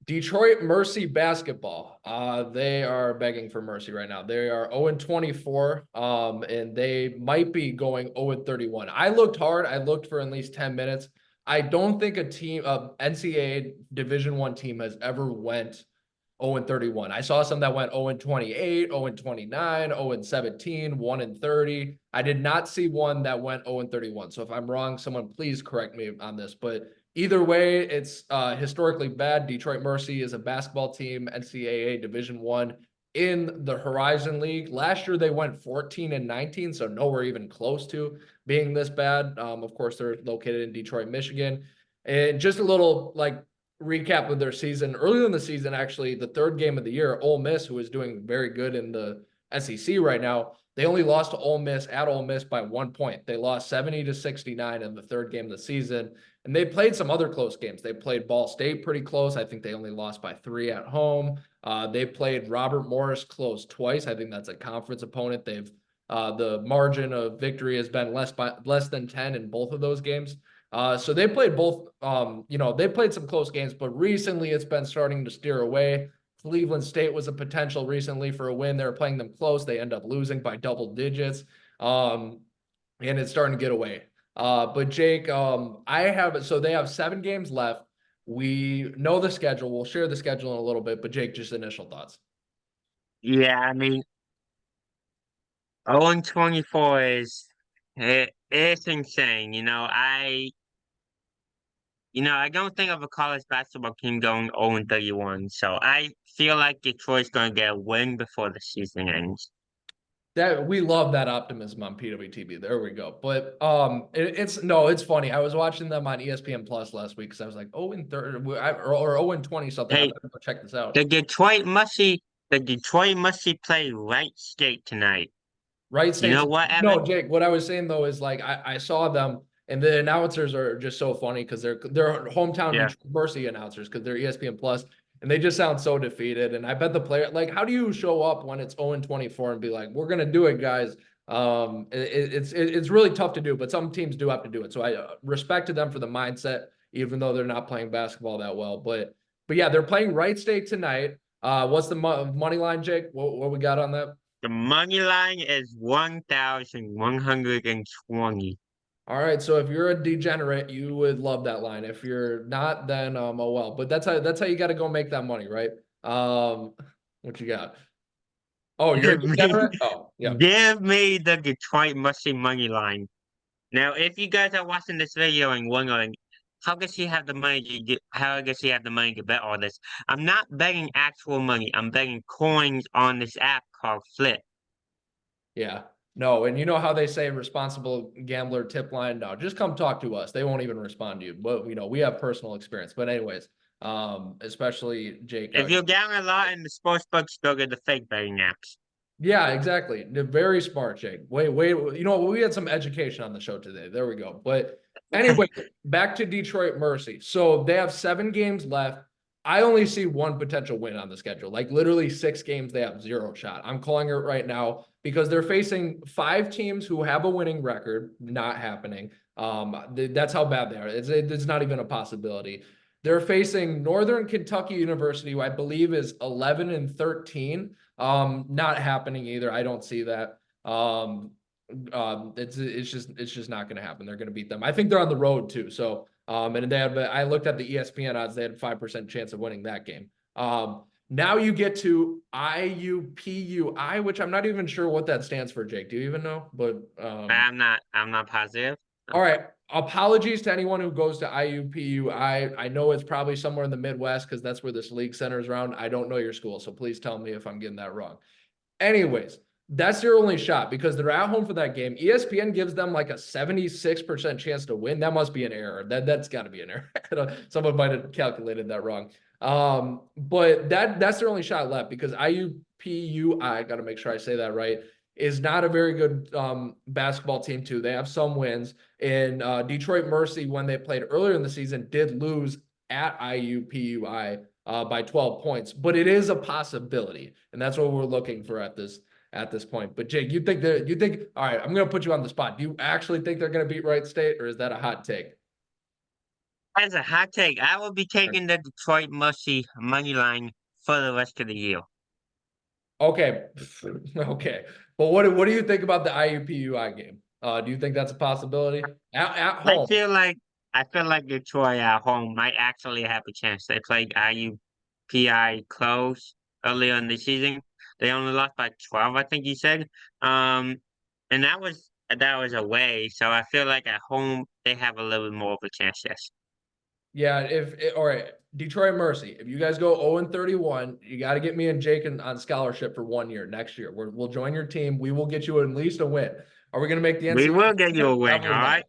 Detroit Mercy basketball. They are begging for mercy right now. They are 0-24, and they might be going 0-31. I looked hard. I looked for at least 10 minutes. I don't think a team, NCAA Division I team has ever went 0-31. I saw some that went 0-28, 0-29, 0-17, 1-30. I did not see one that went 0-31. So if I'm wrong, someone please correct me on this. But either way, it's historically bad. Detroit Mercy is a basketball team, NCAA Division I in the Horizon League. Last year they went 14-19, so nowhere even close to being this bad. Of course, they're located in Detroit, Michigan. And just a little recap of their season. Earlier in the season, actually, the third game of the year, Ole Miss, who is doing very good in the SEC right now, they only lost to Ole Miss at Ole Miss by 1 point. They lost 70-69 in the third game of the season. And they played some other close games. They played Ball State pretty close. I think they only lost by 3 at home. They played Robert Morris close twice. I think that's a conference opponent. They've the margin of victory has been less than 10 in both of those games. So they played both, they played some close games, but recently it's been starting to steer away. Cleveland State was a potential recently for a win. They were playing them close. They end up losing by double digits. And it's starting to get away. But Jake, so they have 7 games left. We know the schedule. We'll share the schedule in a little bit, but Jake, just initial thoughts. Yeah, I mean, 0-24 it's insane. I don't think of a college basketball team going 0-31. So I feel like Detroit's gonna get a win before the season ends. That we love that optimism on PWTB. There we go. But it's funny. I was watching them on ESPN Plus last week because I was like, 0-30 or 0-20 something. I Hey, better go check this out. the Detroit Musty, the Detroit Musty play Wright State tonight. Right You know states. what, No, Evan? Jake, what I was saying though is like I saw them and the announcers are just so funny because they're hometown Yeah. Detroit Mercy announcers because they're ESPN Plus and they just sound so defeated. And I bet the player like how do you show up when it's 0-24 and be like, we're gonna do it, guys. It's really tough to do, but some teams do have to do it. So I respect to them for the mindset, even though they're not playing basketball that well. But yeah, they're playing Wright State tonight. What's the money line, Jake? What we got on that? The money line is 1,120. All right, so if you're a degenerate, you would love that line. If you're not, then oh well. But that's how you got to go make that money, right? What you got? Oh, you're a Give me, degenerate? Oh, yeah. give me the Detroit Musty money line. Now, if you guys are watching this video and wondering, how does he have the money to bet all this? I'm not betting actual money. I'm betting coins on this app called Flip. Yeah. No, and you know how they say responsible gambler tip line? No, just come talk to us. They won't even respond to you. But we have personal experience. But anyways, especially Jake. If you're down a lot in the sports books, go to the fake betting apps. Yeah, exactly. They're very smart, Jake. Wait, we had some education on the show today. There we go. But anyway, back to Detroit Mercy. So they have 7 games left. I only see one potential win on the schedule. Like literally 6 games, they have 0 shot. I'm calling it right now because they're facing 5 teams who have a winning record. Not happening. That's how bad they are. It's not even a possibility. They're facing Northern Kentucky University, who I believe is 11-13. Not happening either. I don't see that. It's just not going to happen. They're going to beat them. I think they're on the road too. So, and I looked at the ESPN odds. They had 5% chance of winning that game. Now you get to IUPUI, which I'm not even sure what that stands for, Jake. Do you even know? But, I'm not positive. all right. Apologies to anyone who goes to IUPU. I know it's probably somewhere in the Midwest because that's where this league centers around. I don't know your school, so please tell me if I'm getting that wrong. Anyways, that's their only shot because they're at home for that game. ESPN gives them like a 76% chance to win. That must be an error. That's got to be an error. Someone might have calculated that wrong. But that's their only shot left because IUPUI, I got to make sure I say that right, is not a very good basketball team too. They have some wins. And Detroit Mercy, when they played earlier in the season, did lose at IUPUI by 12 points. But it is a possibility, and that's what we're looking for at this point. But Jake, you think all right, I'm gonna put you on the spot. Do you actually think they're gonna beat Wright State, or is that a hot take? As a hot take, I will be taking the Detroit Mercy money line for the rest of the year. Okay, okay. But what do you think about the IUPUI game? Do you think that's a possibility at I home? feel like I feel like Detroit at home might actually have a chance. They played IUPI close earlier in the season. They only lost by 12, I think you said. And that was away. So I feel like at home they have a little bit more of a chance. Yes. Yeah, all right, Detroit Mercy. If you guys go 0-31, you got to get me and Jake on scholarship for 1 year next year. We'll join your team. We will get you at least a win. Are we going to make the We NCAA will get you a tournament? win, Probably all not. right?